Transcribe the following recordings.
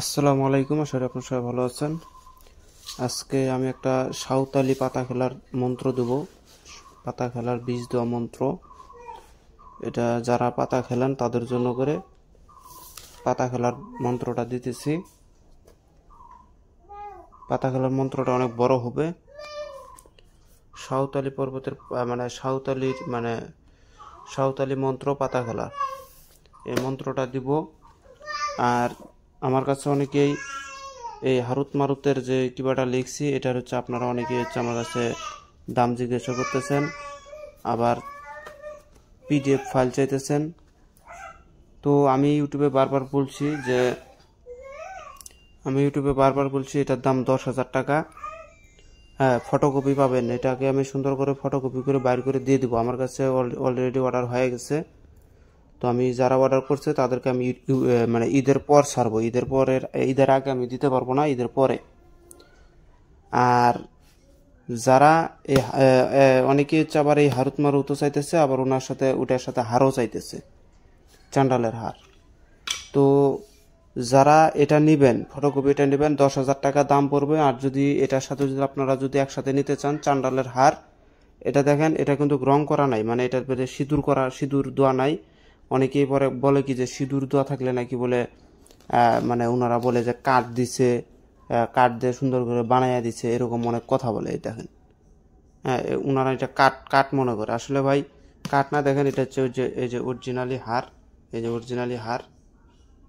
আসসালামু আলাইকুম, আশা করি আপনারা সবাই ভালো আছেন। আজকে আমি একটা সাঁওতালি পাতা খেলার মন্ত্র দেব। পাতা খেলার বীজ দেওয়া মন্ত্র। এটা যারা পাতা খেলেন তাদের জন্য করে পাতা খেলার মন্ত্রটা দিতেছি। পাতা খেলার মন্ত্রটা অনেক বড় হবে। সাঁওতালি পর্বতের সাঁওতালি মন্ত্র পাতা খেলা, এই মন্ত্রটা দিব। আর আমার কাছে অনেকেই এই হারুত মারুতের যে কিবাটা লিখছি, এটার হচ্ছে আপনারা অনেকেই হচ্ছে আমার কাছে দাম জিজ্ঞাসা করতেছেন, আবার পিডিএফ ফাইল চাইতেছেন। তো আমি ইউটিউবে বারবার বলছি এটার দাম 10,000 টাকা। হ্যাঁ, ফটোকপি পাবেন। এটাকে আমি সুন্দর করে ফটোকপি করে বাইর করে দিয়ে দিব। আমার কাছে অলরেডি অর্ডার হয়ে গেছে। তো আমি যারা অর্ডার করছে তাদেরকে আমি ঈদের পর ছাড়বো। ঈদের আগে আমি দিতে পারবো না, ঈদের পরে। আর যারা অনেকে হচ্ছে আবার এই হারুত মারুতও চাইতেছে, আবার ওটার সাথে হারও চাইতেছে, চান্ডালের হার। তো যারা এটা নেবেন, ফটোকপি এটা নেবেন, 10,000 টাকা দাম পড়বে। আর যদি এটার সাথে যদি আপনারা একসাথে নিতে চান চান্ডালের হার, এটা দেখেন, এটা কিন্তু রং করা নাই, মানে এটার ভিতরে সিঁদুর দেওয়া নাই। অনেকেই পরে বলে কি যে সিঁদুর দেওয়া থাকলে নাকি বলে ওনারা বলে যে কাঠ দিছে, কাঠ দিয়ে সুন্দর করে বানাইয়া দিছে, এরকম অনেক কথা বলে। এই দেখেন, হ্যাঁ, ওনারা এটা কাঠ মনে করে। আসলে ভাই কাঠ না, দেখেন এটা হচ্ছে এই যে অরিজিনালি হার। এই যে অরিজিনালি হার,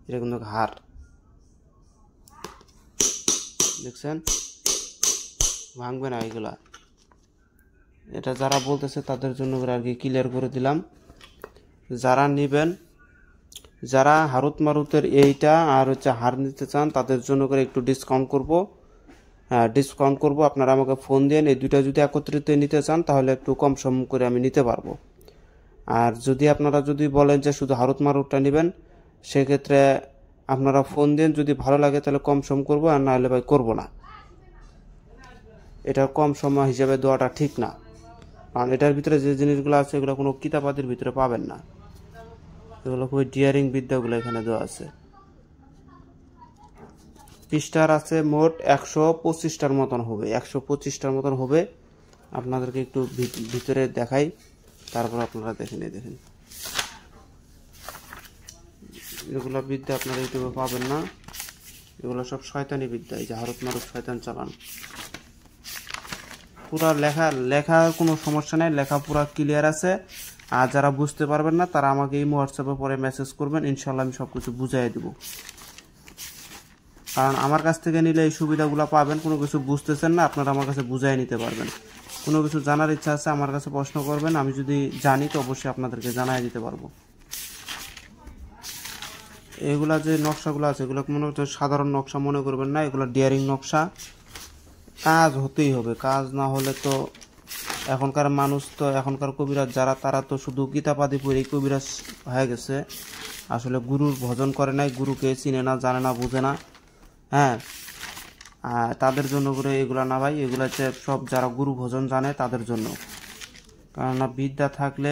এটা কিন্তু হার, দেখছেন, ভাঙবে না এগুলা। এটা যারা বলতেছে তাদের জন্য আর কি ক্লিয়ার করে দিলাম। যারা নেবেন, যারা হারুত মারুতের এইটা আর হচ্ছে হার নিতে চান তাদের জন্য করে একটু ডিসকাউন্ট করব। আপনারা আমাকে ফোন দেন। এই দুইটা যদি একত্রিত নিতে চান তাহলে একটু কম সম করে আমি নিতে পারবো। আর যদি আপনারা বলেন যে শুধু হারুত মারুতটা নেবেন, সেক্ষেত্রে আপনারা ফোন দেন। যদি ভালো লাগে তাহলে কম সম করবো, আর না হলে ভাই করবো না। এটা কম সময় হিসাবে দেওয়াটা ঠিক না, কারণ এটার ভিতরে যে জিনিসগুলো আছে এগুলো কোনো কিতাবাদির ভিতরে পাবেন না। এগুলো খুবই ডিয়ারিং বিদ্যাগুলো এখানে দেওয়া আছে। পৃষ্ঠার আছে মোট 125টার মতন হবে, 125টার মতন হবে। আপনাদেরকে একটু ভিতরে দেখাই, তারপর আপনারা দেখেন। এগুলো বিদ্যা আপনারা ইউটিউবে পাবেন না, এগুলো সব শয়তানি বিদ্যা। এই যে হারুত মারুত শয়তান চালান। পুরা লেখার কোনো সমস্যা নেই, লেখা পুরা ক্লিয়ার আছে। আর যারা বুঝতে পারবেন না তারা আমাকে এই হোয়াটসঅ্যাপে পরে মেসেজ করবেন, ইনশাল্লাহ আমি সব কিছু বুঝাই দেবো। কারণ আমার কাছ থেকে নিলে এই সুবিধাগুলো পাবেন। কোনো কিছু বুঝতেছেন না, আপনারা আমার কাছে বুঝাই নিতে পারবেন। কোনো কিছু জানার ইচ্ছা আছে আমার কাছে প্রশ্ন করবেন, আমি যদি জানি তো অবশ্যই আপনাদেরকে জানাই দিতে পারবো। এগুলা যে নকশাগুলো আছে এগুলো মনে হচ্ছে সাধারণ নকশা মনে করবেন না, এগুলো ডিয়ারিং নকশা। কাজ হতেই হবে, কাজ না হলে তো এখনকার কবিরাজ যারা, তারা তো শুধু কিতাবাদি পড়ে কবিরাজ হয়ে গেছে। আসলে গুরুর ভজন করে নাই, গুরুকে চিনে না, জানে না, বুঝে না। হ্যাঁ, তাদের জন্য করে এগুলা না ভাই, এগুলা হচ্ছে সব যারা গুরু ভজন জানে তাদের জন্য। কেননা বিদ্যা থাকলে,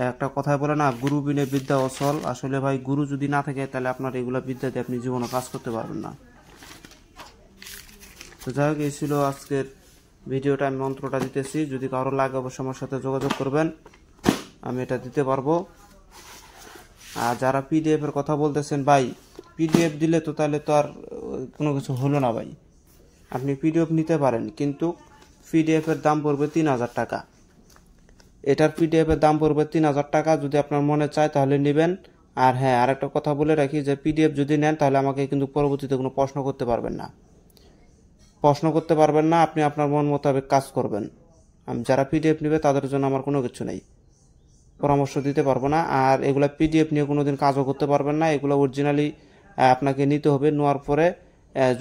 একটা কথায় বলে না, গুরু বিনে বিদ্যা অচল। আসলে ভাই গুরু যদি না থাকে তাহলে আপনার এগুলা বিদ্যা দিয়ে আপনি জীবনে কাজ করতে পারবেন না। তো যাই হোক, এই ছিল আজকের ভিডিওটা। আমি মন্ত্রটা দিতেছি, যদি কারো লাগে অবশ্যই আমার সাথে যোগাযোগ করবেন, আমি এটা দিতে পারবো। আর যারা পিডিএফ এর কথা বলতেছেন, ভাই পিডিএফ দিলে তো তাহলে তো আর কোনো কিছু হলো না ভাই। আপনি পিডিএফ নিতে পারেন, কিন্তু পিডিএফ এর দাম পড়বে 3,000 টাকা। এটার পিডিএফ এর দাম পড়বে 3,000 টাকা। যদি আপনার মনে চায় তাহলে নেবেন। আর হ্যাঁ, আরেকটা কথা বলে রাখি যে পিডিএফ যদি নেন তাহলে আমাকে কিন্তু পরবর্তীতে কোনো প্রশ্ন করতে পারবেন না। আপনি আপনার মন মোতাবেক কাজ করবেন। যারা পিডিএফ নেবে তাদের জন্য আমার কোনো কিছু নেই, পরামর্শ দিতে পারবো না। আর এগুলো পিডিএফ নিয়ে কোনোদিন কাজও করতে পারবেন না। এগুলো অরিজিনালি আপনাকে নিতে হবে। নেওয়ার পরে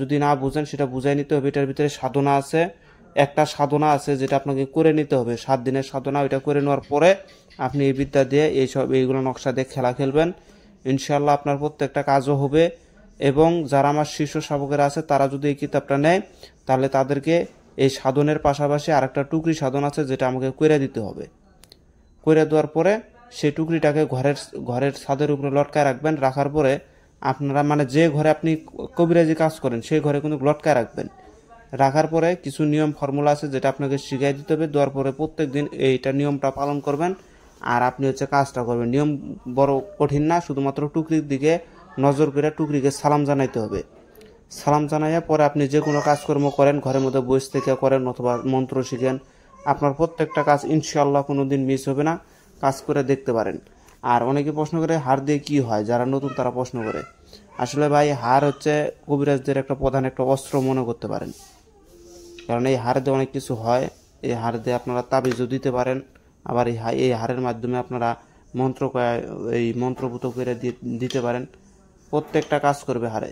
যদি না বুঝেন সেটা বুঝাই নিতে হবে। এটার ভিতরে একটা সাধনা আছে যেটা আপনাকে করে নিতে হবে, 7 দিনের সাধনা। ওইটা করে নেওয়ার পরে আপনি এই বিদ্যা দিয়ে এইগুলো নকশা দিয়ে খেলা খেলবেন। ইনশাল্লাহ আপনার প্রত্যেকটা কাজও হবে। এবং যারা আমার শিষ্য শাবকেরা আছে তারা যদি এই কিতাবটা নেয় তাহলে তাদেরকে এই সাধনের পাশাপাশি আরেকটা টুকরি সাধন আছে যেটা আমাকে করে দিতে হবে। করে দেওয়ার পরে সেই টুকরিটাকে ঘরের ছাদের উপরে লটকায় রাখবেন। রাখার পরে আপনারা যে ঘরে আপনি কবিরাজি কাজ করেন সেই ঘরে কিন্তু লটকায় রাখবেন। রাখার পরে কিছু নিয়ম ফর্মুলা আছে যেটা আপনাকে শিখিয়ে দিতে হবে। দেওয়ার পরে প্রত্যেক দিন এইটা নিয়মটা পালন করবেন আর আপনি হচ্ছে কাজটা করবেন। নিয়ম বড় কঠিন না, শুধুমাত্র টুকরির দিকে নজর করে টুকরিকে সালাম জানাইতে হবে। সালাম জানাইয়া পরে আপনি যে কোনো কাজকর্ম করেন, ঘরের মধ্যে বসে থেকে করেন অথবা মন্ত্র শিখেন, আপনার প্রত্যেকটা কাজ ইনশাআল্লাহ কোনো দিন মিস হবে না। কাজ করে দেখতে পারেন। আর অনেকে প্রশ্ন করে হাড় দিয়ে কি হয়, যারা নতুন তারা প্রশ্ন করে। আসলে ভাই হাড় হচ্ছে কবিরাজদের একটা প্রধান একটা অস্ত্র মনে করতে পারেন, কারণ এই হাড় দিয়ে অনেক কিছু হয়। এই হাড় দিয়ে আপনারা তাবিজও দিতে পারেন, আবার এই হাড়ের মাধ্যমে আপনারা এই মন্ত্রভূত করে দিতে পারেন। প্রত্যেকটা কাজ করবে হাড়ে।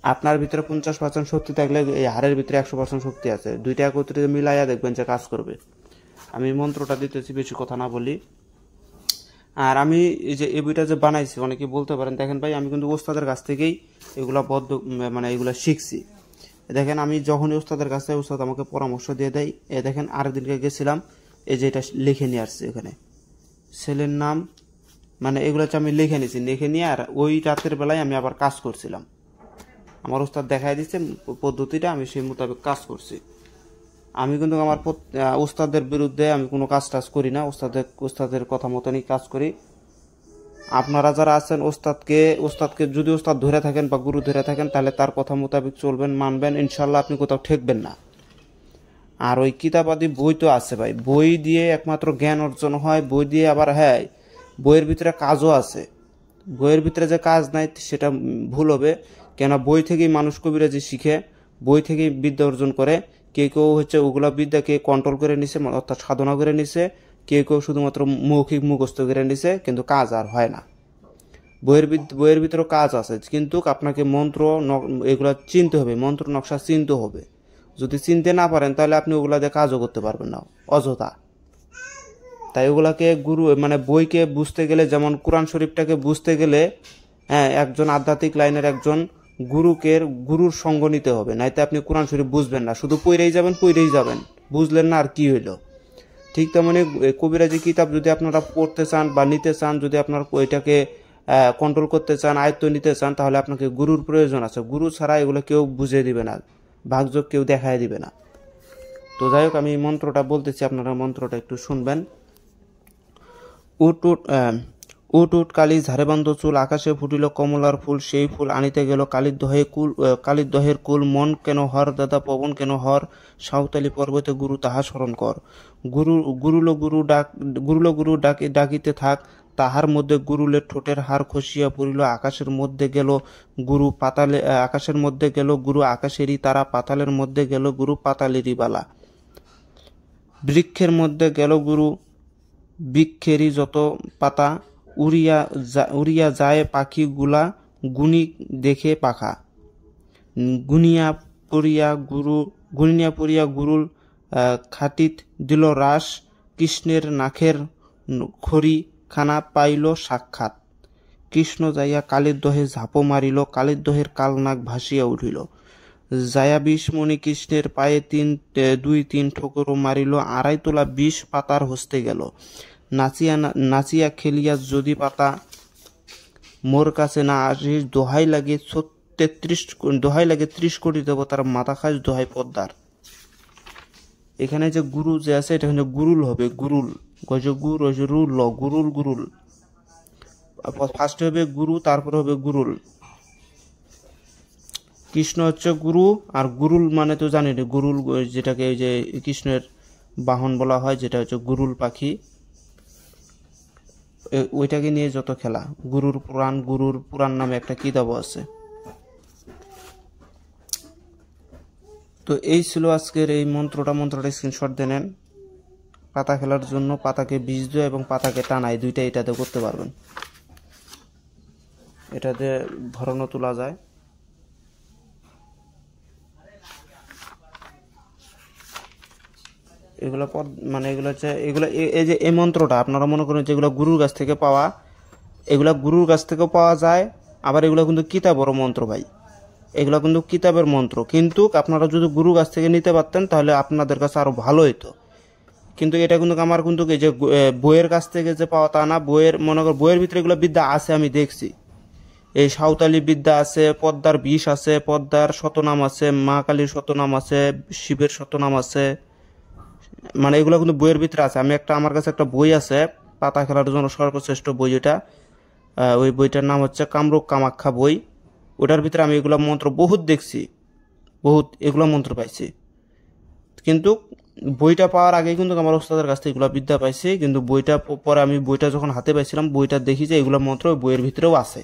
আপনার ভিতরে 50% শক্তি থাকলে এই হাড়ের ভিতরে 100% শক্তি আছে। দুইটা একত্রিত মিলাইয়া দেখবেন যে কাজ করবে। আমি মন্ত্রটা দিতেছি, বেশি কথা না বলি। আর আমি এই যে এই বইটা যে বানাইছি, অনেকে বলতে পারেন দেখেন ভাই আমি কিন্তু ওস্তাদের কাছ থেকেই এগুলা এগুলা শিখছি। দেখেন আমি যখনই ওস্তাদের কাছে, ওস্তাদ আমাকে পরামর্শ দিয়ে দেয়। দেখেন আরেকদিনকে গেছিলাম, এই যে এটা লিখে নিয়ে আসছে এখানে ছেলের নাম, এগুলো হচ্ছে আমি লিখে নিয়েছি। লিখে নিয়ে আর ওই রাতের বেলায় আমি আবার কাজ করছিলাম। আমার ওস্তাদ দেখাই দিচ্ছে পদ্ধতিটা, আমি সেই মোতাবেক কাজ করছি। আমি কিন্তু আমার ওস্তাদের বিরুদ্ধে আমি কোনো কাজ টাজ করি না, ওস্তাদের কথা মতনই কাজ করি। আপনারা যারা আছেন ওস্তাদকে যদি ওস্তাদ ধরে থাকেন বা গুরু ধরে থাকেন, তাহলে তার কথা মোতাবেক চলবেন, মানবেন, ইনশাল্লাহ আপনি কোথাও ঠেকবেন না। আর ওই কিতাবাদি বই তো আছে ভাই, বই দিয়ে একমাত্র জ্ঞান অর্জন হয়, বই দিয়ে আবার বইয়ের ভিতরে কাজও আছে। বইয়ের ভিতরে যে কাজ নাই সেটা ভুল হবে, কেন বই থেকেই মানুষ কবিরাজি শিখে, বই থেকেই বিদ্যা অর্জন করে। কেউ কেউ হচ্ছে ওগুলা বিদ্যাকে কন্ট্রোল করে নিছে, অর্থাৎ সাধনা করে নিছে। কেউ কেউ শুধুমাত্র মৌখিক মুখস্থ করে নিছে, কিন্তু কাজ আর হয় না। বইয়ের ভিতরে কাজ আছে, কিন্তু আপনাকে মন্ত্র এগুলা চিনতে হবে, মন্ত্র নকশা চিনতে হবে। যদি চিনতে না পারেন তাহলে আপনি ওগুলা দিয়ে কাজও করতে পারবেন না, অযথা। তাই ওগুলাকে বইকে বুঝতে গেলে, যেমন কোরআন শরীফটাকে বুঝতে গেলে একজন আধ্যাত্মিক লাইনের একজন গুরুর সঙ্গ নিতে হবে, নাইতে আপনি কোরআন শরীফ বুঝবেন না, শুধু পড়েই যাবেন, বুঝলেন না আর কি হইল। ঠিক তেমনি কবিরাজি কিতাব যদি আপনারা পড়তে চান বা নিতে চান, যদি আপনার ওইটাকে কন্ট্রোল করতে চান, আয়ত্ত নিতে চান, তাহলে আপনাকে গুরুর প্রয়োজন আছে। গুরু ছাড়া এগুলো কেউ বুঝিয়ে দিবে না, ভাগযোগ কেউ দেখায় দিবে না। তো যাই হোক, আমি মন্ত্রটা বলতেছি, আপনারা মন্ত্রটা একটু শুনবেন। উট কালি ঝাড়েবান্ধ চুল, আকাশে ফুটিল কমলার ফুল, সেই ফুল আনিতে গেল কালির দহের কুল। মন কেন হর দাদা পবন কেন হর, সাঁওতালি পর্বতে গুরু তাহা স্মরণ কর। গুরুল ডাকিতে থাক, তাহার মধ্যে গুরুলের ঠোঁটের হার খসিয়া পড়িল। আকাশের মধ্যে গেল গুরু আকাশেরই তারা, পাতালের মধ্যে গেল গুরু পাতালেরই বালা। বৃক্ষের মধ্যে গেল গুরু বৃক্ষেরই যত পাতা, উড়িয়া যায় পাখিগুলা গুনি দেখে পাখা। গুনিয়া পড়িয়া গুরুল খাটিত দিল রাস, কৃষ্ণের নাখের খড়ি খানা পাইল সাক্ষাৎ। কৃষ্ণ যাইয়া কালির দহে ঝাঁপো মারিল, কালির দহের কালনাক ভাসিয়া উঠিল। যায়া বিষমণি কৃষ্ণের পায়ে 2-3 ঠোকরও মারিল, 2.5 তোলা 20 পাতার হস্তে গেল। নাচিয়া খেলিয়া যদি পাতা মোর কাছে না আসিস, দোহাই লাগে 30 কোটি দেবতার মাথা খাস, দোহাই পদ্মার। এখানে যে গুরু যে আছে, এটা কিন্তু গুরুল হবে, গুরুল গুরুল। ফার্স্টে হবে গুরু, তারপরে হবে গুরুল। কৃষ্ণ হচ্ছে গুরু, আর গুরুল মানে তো জানি না, গুরুল যেটাকে এই যে কৃষ্ণের বাহন বলা হয়, যেটা হচ্ছে গুরুল পাখি, ওইটাকে নিয়ে যত খেলা। গুরুর পুরাণ নামে একটা কিতাব আছে। তো এই ছিল আজকের এই মন্ত্রটা স্ক্রিনশট দিয়ে নেন। পাতা খেলার জন্য পাতাকে বীজ দেওয়া এবং পাতাকে টানাই, দুইটা এটাতে করতে পারবেন। এটাতে ভরণও তোলা যায়। এগুলো এগুলো হচ্ছে এই যে এই মন্ত্রটা আপনারা মনে করেন যেগুলো গুরুর কাছ থেকে পাওয়া, এগুলা গুরুর কাছ থেকেও পাওয়া যায়, আবার এগুলো কিন্তু কিতাবের মন্ত্র ভাই, এগুলো কিন্তু কিতাবের মন্ত্র। কিন্তু আপনারা যদি গুরুর কাছ থেকে নিতে পারতেন তাহলে আপনাদের কাছে আরো ভালো হতো। কিন্তু এটা কিন্তু আমার কিন্তু এই যে বইয়ের কাছ থেকে যে পাওয়া তা না, বইয়ের ভিতরে এগুলো বিদ্যা আছে, আমি দেখছি। এই সাঁওতালি বিদ্যা আছে, পদ্মার বিষ আছে, পদ্মার শতনাম আছে, মা কালীর শতনাম আছে, শিবের শতনাম আছে, মানে এগুলো কিন্তু বইয়ের ভিতরে আছে। আমার কাছে একটা বই আছে, পাতা খেলার জন্য সর্বশ্রেষ্ঠ বই এটা। ওই বইটার নাম হচ্ছে কামরূপ কামাখ্যা বই। ওটার ভিতরে আমি এগুলো মন্ত্র বহুত দেখছি, বহুত এগুলো মন্ত্র পাইছি। কিন্তু বইটা পাওয়ার আগে কিন্তু আমার ওস্তাদের কাছ থেকে এগুলো বিদ্যা পাইছি, কিন্তু বইটা পরে আমি বইটা যখন হাতে পাইছিলাম, বইটা দেখি যে এগুলো মন্ত্র বইয়ের ভিতরেও আছে,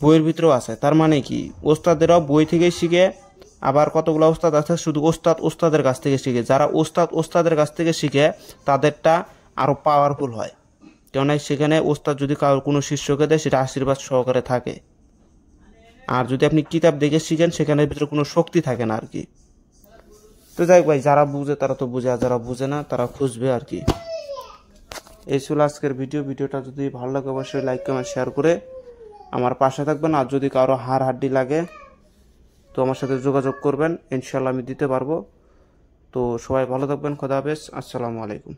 বইয়ের ভিতরেও আছে। তার মানে কি, ওস্তাদেরাও বই থেকে শিখে, আবার কতগুলো ওস্তাদ আছে শুধু ওস্তাদের কাছ থেকে শিখে। যারা ওস্তাদের কাছ থেকে শিখে তাদেরটা আরো পাওয়ারফুল হয়, কেননা সেখানে ওস্তাদ যদি কোনো শিষ্যকে দেয় সেটা আশীর্বাদ সহকারে থাকে। আর যদি আপনি কিতাব দেখে শিখেন সেখানে ভিতরে কোনো শক্তি থাকে না আর কি। তো যাই ভাই, যারা বুঝে তারা তো বুঝে, আর যারা বুঝে না তারা খুঁজবে আর কি। এই ছিল আজকের ভিডিওটা যদি ভালো লাগে অবশ্যই লাইক কমেন্ট শেয়ার করে আমার পাশে থাকবেন। আর যদি কারো হাড্ডি লাগে তো আমার সাথে যোগাযোগ করবেন, ইনশাল্লাহ আমি দিতে পারবো। তো সবাই ভালো থাকবেন, খোদা হাফেজ, আসসালামু আলাইকুম।